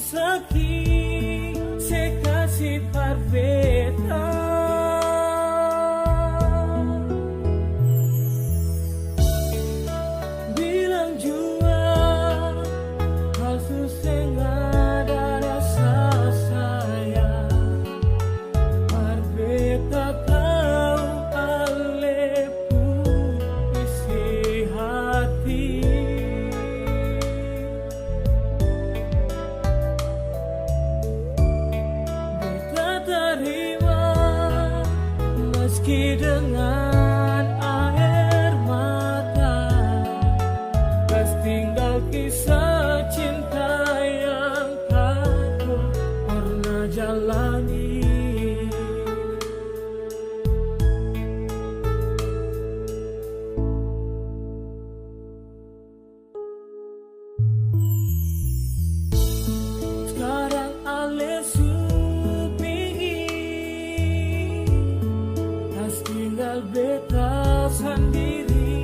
sakit sekasih berbeda. Bilang jua hal suseng ada rasa sayang berbeda kau alepu isi hati. Terima meski dengan air mata, pas tinggal kisah cinta yang aku pernah jalani. Sekarang alesu tinggal beta sendiri,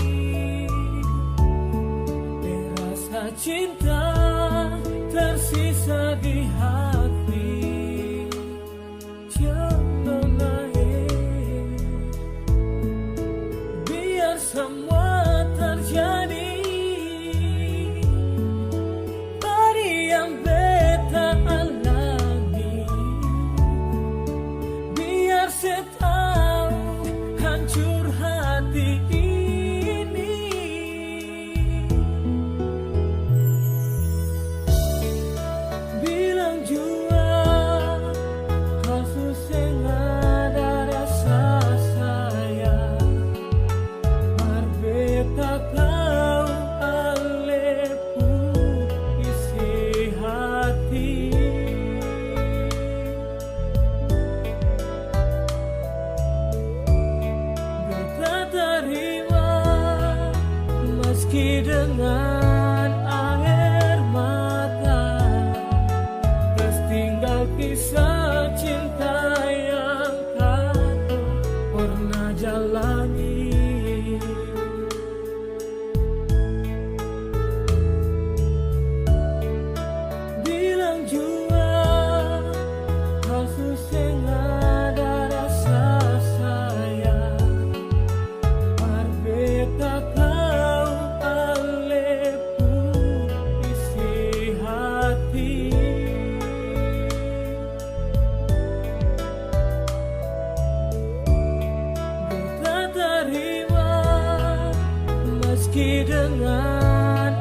rasa cinta tersisa di hati. Jangan naik, biar semua terjadi. Bari yang beta alami, biar setahun hancur hati ini. Bilang jua kau suseng ada rasa sayang berbeda kau alepu isi hati. Terima meski dengan air mata, terus tinggal kisah cinta yang aku pernah jalani. Bilang jua kau suseng ada rasa sayang berbeda kau alepu isi hati. Beta terima meski dengan